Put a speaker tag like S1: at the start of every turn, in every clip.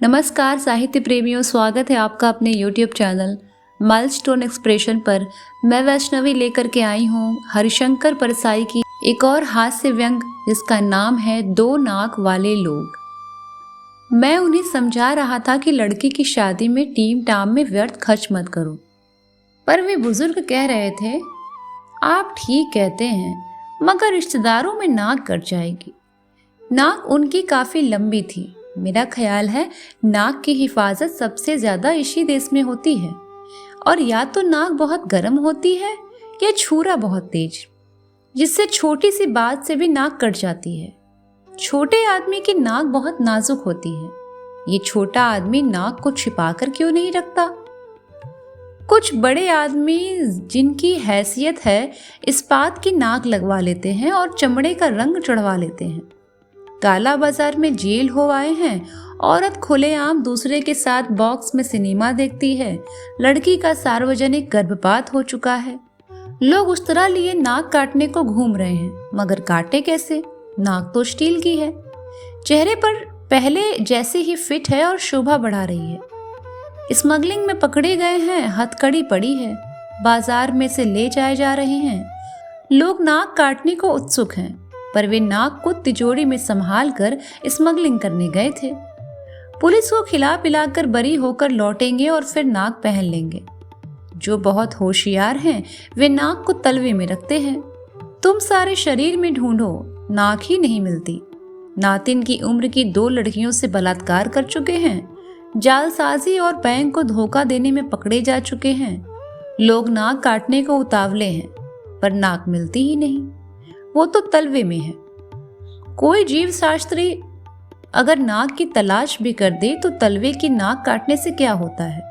S1: नमस्कार साहित्य प्रेमियों, स्वागत है आपका अपने YouTube चैनल माइलस्टोन एक्सप्रेशन पर। मैं वैष्णवी लेकर के आई हूँ हरिशंकर परसाई की एक और हास्य व्यंग जिसका नाम है दो नाक वाले लोग। मैं उन्हें समझा रहा था कि लड़की की शादी में टीम टाम में व्यर्थ खर्च मत करो, पर वे बुजुर्ग कह रहे थे, आप ठीक कहते हैं, मगर रिश्तेदारों में नाक कट जाएगी। नाक उनकी काफी लंबी थी। मेरा ख्याल है नाक की हिफाजत सबसे ज्यादा इसी देश में होती है, और या तो नाक बहुत गर्म होती है या छुरा बहुत तेज, जिससे छोटी सी बात से भी नाक कट जाती है। छोटे आदमी की नाक बहुत नाजुक होती है। ये छोटा आदमी नाक को छिपाकर क्यों नहीं रखता? कुछ बड़े आदमी जिनकी हैसियत है इस्पात की नाक लगवा लेते हैं और चमड़े का रंग चढ़वा लेते हैं। काला बाजार में जेल हो आए हैं। औरत खुलेआम दूसरे के साथ बॉक्स में सिनेमा देखती है। लड़की का सार्वजनिक गर्भपात हो चुका है। लोग उस तरह लिए नाक काटने को घूम रहे हैं, मगर काटे कैसे? नाक तो स्टील की है, चेहरे पर पहले जैसे ही फिट है और शोभा बढ़ा रही है। स्मगलिंग में पकड़े गए हैं, हथकड़ी पड़ी है, बाजार में से ले जाए जा रहे हैं। लोग नाक काटने को उत्सुक हैं, पर वे नाक को तिजोरी में संभाल कर स्मगलिंग करने गए थे। पुलिस को खिला पिलाकर बरी होकर लौटेंगे और फिर नाक पहन लेंगे। जो बहुत होशियार हैं वे नाक को तलवे में रखते हैं। तुम सारे शरीर में ढूंढो, नाक ही नहीं मिलती। नातिन की उम्र की 2 लड़कियों से बलात्कार कर चुके हैं। जालसाजी और बैंक को धोखा देने में पकड़े जा चुके हैं। लोग नाक काटने को उतावले हैं, पर नाक मिलती ही नहीं, वो तो तलवे में है। कोई जीव शास्त्री अगर नाक की तलाश भी कर दे तो तलवे की नाक काटने से क्या होता है?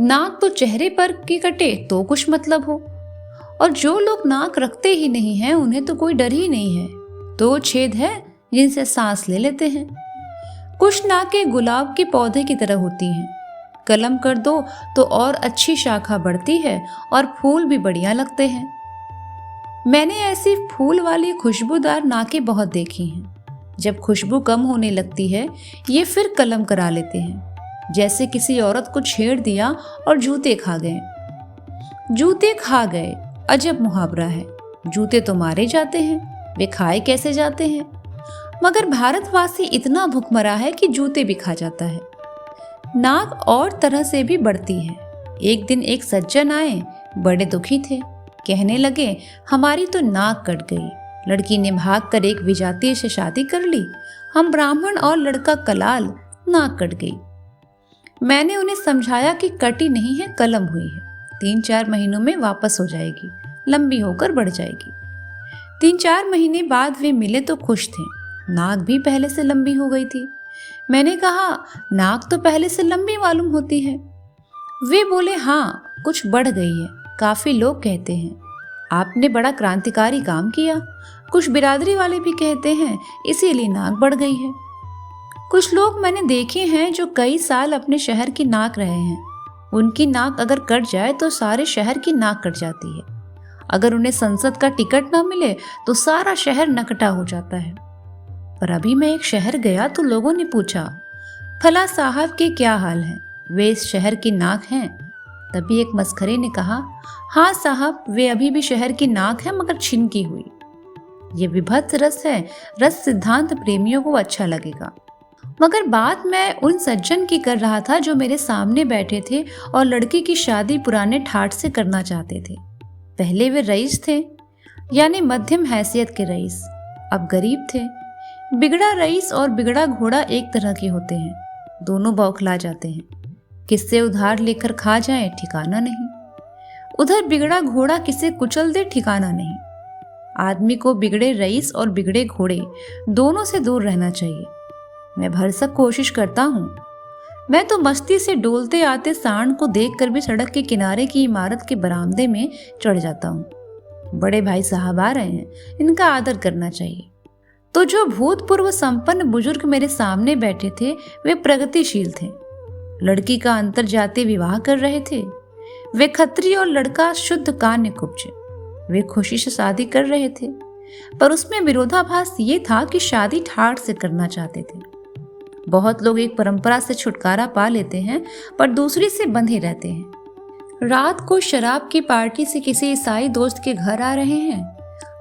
S1: नाक तो चेहरे पर की कटे तो कुछ मतलब हो। और जो लोग नाक रखते ही नहीं हैं उन्हें तो कोई डर ही नहीं है। 2 छेद है जिनसे सांस ले लेते हैं। कुछ नाकें गुलाब के पौधे की तरह होती हैं। कलम कर दो तो और अच्छी शाखा बढ़ती है और फूल भी बढ़िया लगते हैं। मैंने ऐसी फूल वाली खुशबूदार नाकें बहुत देखी हैं। जब खुशबू कम होने लगती है ये फिर कलम करा लेते हैं, जैसे किसी औरत को छेड़ दिया और जूते खा गए। जूते खा गए, अजब मुहावरा है। जूते तो मारे जाते हैं, वे खाए कैसे जाते हैं? मगर भारतवासी इतना भुखमरा है कि जूते भी खा जाता है। नाक और तरह से भी बढ़ती है। एक दिन एक सज्जन आए, बड़े दुखी थे। कहने लगे, हमारी तो नाक कट गई। लड़की ने भागकर एक विजातीय से शादी कर ली। हम ब्राह्मण और लड़का कलाल, नाक कट गई। मैंने उन्हें समझाया कि कटी नहीं है, कलम हुई है। 3-4 महीनों में वापस हो जाएगी, लंबी होकर बढ़ जाएगी। 3-4 महीने बाद वे मिले तो खुश थे। नाक भी पहले से लंबी हो गई थी। मैंने कहा, नाक तो पहले से लंबी मालूम होती है। वे बोले, हाँ, कुछ बढ़ गई है। काफी लोग कहते हैं आपने बड़ा क्रांतिकारी काम किया। कुछ बिरादरी वाले भी कहते हैं इसीलिए नाक बढ़ गई है। कुछ लोग मैंने देखे हैं जो कई साल अपने शहर की नाक रहे हैं। उनकी नाक अगर कट जाए तो सारे शहर की नाक कट जाती है। अगर उन्हें संसद का टिकट न मिले तो सारा शहर नकटा हो जाता है। पर अभी मैं एक शहर गया तो लोगों ने पूछा, फला साहब के क्या हाल है, वे इस शहर की नाक हैं? तभी एक मस्खरे ने कहा, हाँ साहब, वे अभी भी शहर की नाक है, मगर छिनकी हुई। ये विभत्स रस है। रस सिद्धांत प्रेमियों को अच्छा लगेगा। मगर बात मैं उन सज्जन की कर रहा था जो मेरे सामने बैठे थे और लड़की की शादी पुराने ठाठ से करना चाहते थे। पहले वे रईस थे, यानी मध्यम हैसियत के रईस। अब गरीब थे। बिगड़ा रईस और बिगड़ा घोड़ा एक तरह के होते हैं। दोनों बौखला जाते हैं। किससे उधार लेकर खा जाए ठिकाना नहीं। उधर बिगड़ा घोड़ा किसे कुचल दे ठिकाना नहीं। आदमी को बिगड़े रईस और बिगड़े घोड़े दोनों से दूर रहना चाहिए। मैं भरसक कोशिश करता हूँ। मैं तो मस्ती से डोलते आते सांड को देखकर भी सड़क के किनारे की इमारत के बरामदे में चढ़ जाता हूँ। बड़े भाई साहब आ रहे हैं, इनका आदर करना चाहिए। तो जो भूतपूर्व संपन्न बुजुर्ग मेरे सामने बैठे थे वे प्रगतिशील थे। लड़की का अंतरजातीय विवाह कर रहे थे। वे खत्री और लड़का शुद्ध कान्य कुब्ज। वे खुशी से शादी कर रहे थे, पर उसमें विरोधाभास ये था कि शादी ठाठ से करना चाहते थे। बहुत लोग एक परंपरा से छुटकारा पा लेते हैं पर दूसरी से बंधे रहते हैं। रात को शराब की पार्टी से किसी ईसाई दोस्त के घर आ रहे हैं,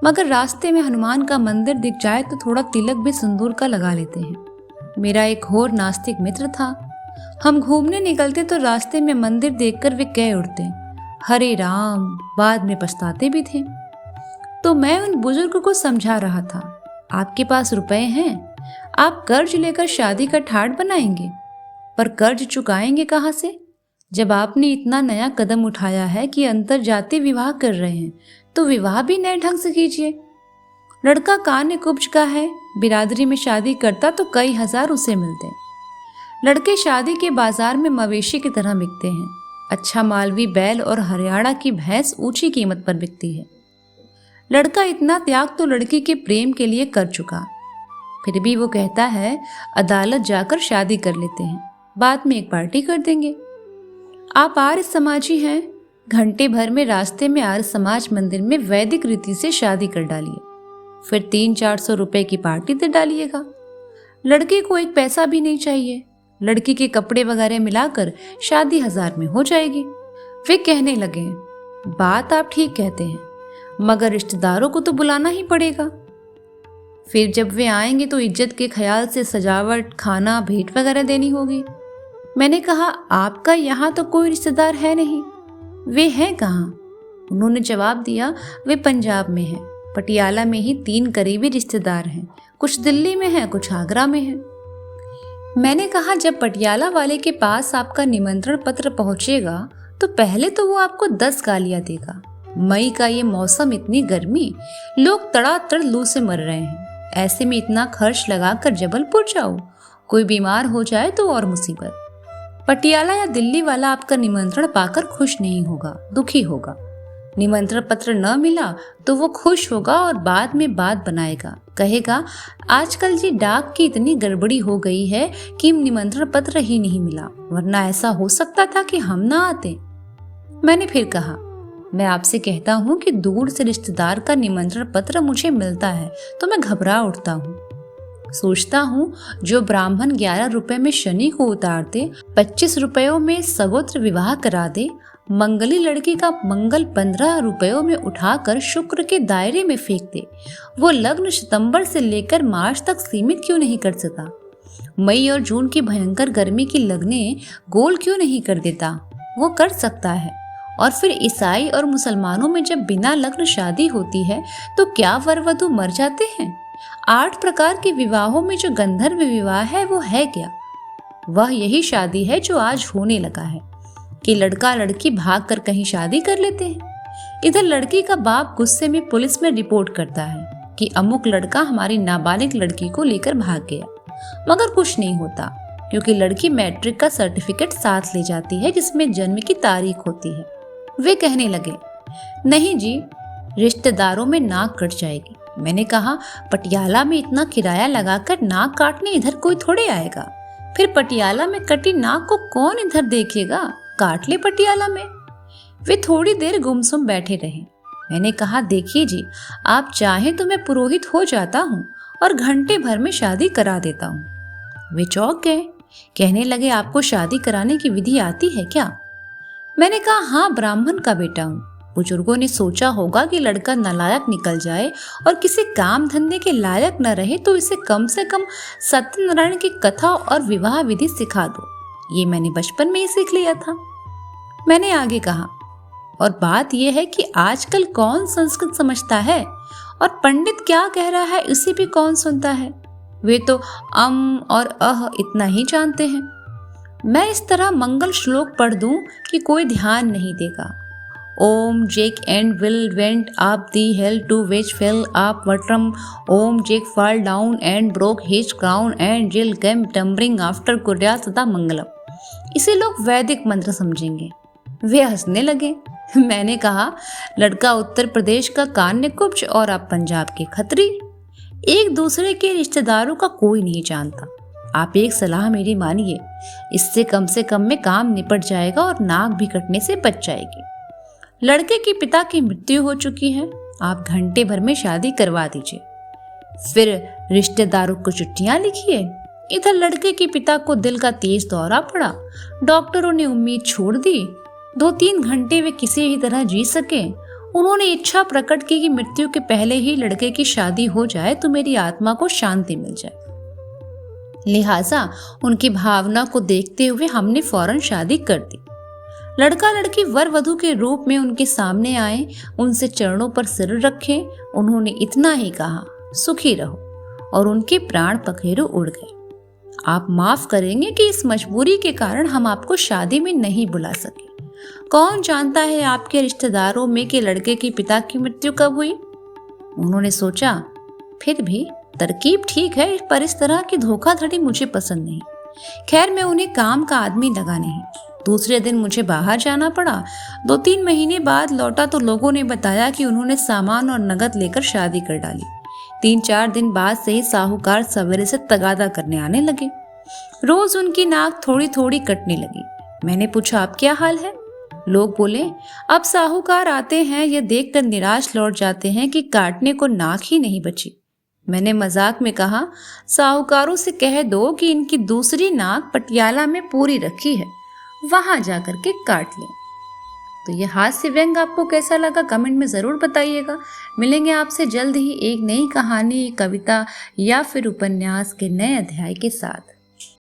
S1: मगर रास्ते में हनुमान का मंदिर दिख जाए तो थोड़ा तिलक भी सिंदूर का लगा लेते हैं। मेरा एक और नास्तिक मित्र था। हम घूमने निकलते तो रास्ते में मंदिर देखकर वे कह उठते, हरे राम, बाद में पछताते भी थे। तो मैं उन बुजुर्ग को समझा रहा था, आपके पास रुपए हैं, आप कर्ज लेकर शादी का ठाट बनाएंगे, पर कर्ज चुकाएंगे कहाँ से? जब आपने इतना नया कदम उठाया है कि अंतर जाति विवाह कर रहे हैं, तो विवाह भी नए ढंग से कीजिए। लड़का कान्य कुब्ज का है, बिरादरी में शादी करता तो कई हजार उसे मिलते। लड़के शादी के बाजार में मवेशी की तरह बिकते हैं। अच्छा मालवी बैल और हरियाणा की भैंस ऊंची कीमत पर बिकती है। लड़का इतना त्याग तो लड़की के प्रेम के लिए कर चुका, फिर भी वो कहता है अदालत जाकर शादी कर लेते हैं, बाद में एक पार्टी कर देंगे। आप आर्य समाजी हैं, घंटे भर में रास्ते में आर्य समाज मंदिर में वैदिक रीति से शादी कर डालिए, फिर 300-400 रुपए की पार्टी दे डालिएगा। लड़के को एक पैसा भी नहीं चाहिए, लड़की के कपड़े वगैरह मिलाकर शादी 1000 में हो जाएगी। वे कहने लगे, बात आप ठीक कहते हैं, मगर रिश्तेदारों को तो बुलाना ही पड़ेगा। फिर जब वे आएंगे तो इज्जत के ख्याल से सजावट, खाना, भेंट वगैरह देनी होगी। मैंने कहा, आपका यहाँ तो कोई रिश्तेदार है नहीं। वे हैं कहाँ? उन्होंने जवाब दिया, वे पंजाब में हैं, पटियाला में ही 3 करीबी रिश्तेदार हैं, कुछ दिल्ली में हैं, कुछ आगरा में हैं। मैंने कहा, जब पटियाला वाले के पास आपका निमंत्रण पत्र पहुंचेगा तो पहले तो वो आपको 10 गालियां देगा। मई का ये मौसम, इतनी गर्मी, लोग तड़ातड़ लू से मर रहे हैं, ऐसे में इतना खर्च लगाकर जबलपुर जाओ, कोई बीमार हो जाए तो और मुसीबत। पटियाला या दिल्ली वाला आपका निमंत्रण पाकर खुश नहीं होगा, दुखी होगा। निमंत्रण पत्र न मिला तो वो खुश होगा और बाद में बात बनाएगा, कहेगा आजकल जी डाक की इतनी गड़बड़ी हो गई है कि निमंत्रण पत्र ही नहीं मिला, वरना ऐसा हो सकता था कि हम ना आते। मैंने फिर कहा, मैं आपसे कहता हूँ कि दूर से रिश्तेदार का निमंत्रण पत्र मुझे मिलता है तो मैं घबरा उठता हूँ। सोचता हूँ जो ब्राह्मण 11 रुपए में शनि को उतार दे, 25 रुपयों में सगोत्र विवाह करा दे, मंगली लड़की का मंगल 15 रुपयों में उठाकर शुक्र के दायरे में फेंक दे, वो लग्न सितंबर से लेकर मार्च तक सीमित क्यों नहीं कर सका? मई और जून की भयंकर गर्मी की लगने गोल क्यों नहीं कर देता? वो कर सकता है। और फिर ईसाई और मुसलमानों में जब बिना लग्न शादी होती है तो क्या वर वधू मर जाते हैं? 8 प्रकार के विवाहों में जो गंधर्व विवाह है वो है क्या? वह यही शादी है जो आज होने लगा है कि लड़का लड़की भाग कर कहीं शादी कर लेते हैं। इधर लड़की का बाप गुस्से में पुलिस में रिपोर्ट करता है कि अमुक लड़का हमारी नाबालिग लड़की को लेकर भाग गया, मगर कुछ नहीं होता क्योंकि लड़की मैट्रिक का सर्टिफिकेट साथ ले जाती है जिसमें जन्म की तारीख होती है। वे कहने लगे, नहीं जी, रिश्तेदारों में नाक कट जाएगी। मैंने कहा, पटियाला में इतना किराया लगाकर नाक काटने इधर कोई थोड़े आएगा, फिर पटियाला में कटी नाक को कौन इधर देखेगा, काट ले पटियाला में। वे थोड़ी देर गुमसुम बैठे रहे। मैंने कहा, देखिए जी, आप चाहें तो मैं पुरोहित हो जाता हूँ और घंटे भर में शादी करा देता हूँ। वे चौंक गए, कहने लगे, आपको शादी कराने की विधि आती है क्या? मैंने कहा, हाँ, ब्राह्मण का बेटा हूँ। बुजुर्गों ने सोचा होगा कि लड़का नालायक निकल जाए और किसी काम धंधे के लायक न रहे तो इसे कम से कम सत्यनारायण की कथा और विवाह विधि सिखा दो। ये मैंने बचपन में ही सीख लिया था। मैंने आगे कहा, और बात यह है कि आजकल कौन संस्कृत समझता है और पंडित क्या कह रहा है उसे भी कौन सुनता है। वे तो और अह इतना ही जानते हैं। मैं इस तरह मंगल श्लोक पढ़ दूं कि कोई ध्यान नहीं देगा। ओम Jack and Jill went up the hill to fetch pail of water, ओम Jack fall down and broke his crown and Jill came टम्बरिंग after कुर्या सदा मंगलम। इसे लोग वैदिक मंत्र समझेंगे। वे हंसने लगे। मैंने कहा, लड़का उत्तर प्रदेश का कान्य कुब्ज और आप पंजाब के खत्री, एक दूसरे के रिश्तेदारों का कोई नहीं जानता। आप एक सलाह मेरी मानिए, इससे कम से कम में काम निपट जाएगा और नाक भी कटने से बच जाएगी। लड़के के पिता की मृत्यु हो चुकी है, आप घंटे भर में शादी करवा दीजिए। फिर रिश्तेदारों को चिट्ठियां लिखिए इधर लड़के के पिता को दिल का तेज दौरा पड़ा। डॉक्टरों ने उम्मीद छोड़ दी। 2-3 घंटे वे किसी भी तरह जी सके। उन्होंने इच्छा प्रकट की कि मृत्यु के पहले ही लड़के की शादी हो जाए तो मेरी आत्मा को शांति मिल जाए। लिहाजा उनकी भावना को देखते हुए हमने फौरन शादी कर दी। लड़का लड़की वर वधू के रूप में उनके सामने आए, उनसे चरणों पर सिर रखे। उन्होंने इतना ही कहा, सुखी रहो, और उनके प्राण पखेरु उड़ गए। आप माफ करेंगे कि इस मजबूरी के कारण हम आपको शादी में नहीं बुला सके। कौन जानता है आपके रिश्तेदारों में कि लड़के के पिता की मृत्यु कब हुई। उन्होंने सोचा, फिर भी तरकीब ठीक है, पर इस तरह की धोखाधड़ी मुझे पसंद नहीं। खैर, मैं उन्हें काम का आदमी लगा नहीं। दूसरे दिन मुझे बाहर जाना पड़ा। 2-3 महीने बाद लौटा तो लोगों ने बताया कि उन्होंने सामान और नगद लेकर शादी कर डाली। 3-4 दिन बाद से ही साहूकार सवेरे से तगादा करने आने लगे। रोज उनकी नाक थोड़ी थोड़ी कटने लगी। मैंने पूछा, अब क्या हाल है? लोग बोले, अब साहूकार आते हैं, यह देखकर निराश लौट जाते हैं कि काटने को नाक ही नहीं बची। मैंने मजाक में कहा, साहूकारों से कह दो कि इनकी दूसरी नाक पटियाला में पूरी रखी है, वहां जाकर के काट लें। तो यह हास्य व्यंग आपको कैसा लगा कमेंट में ज़रूर बताइएगा। मिलेंगे आपसे जल्द ही एक नई कहानी, कविता या फिर उपन्यास के नए अध्याय के साथ।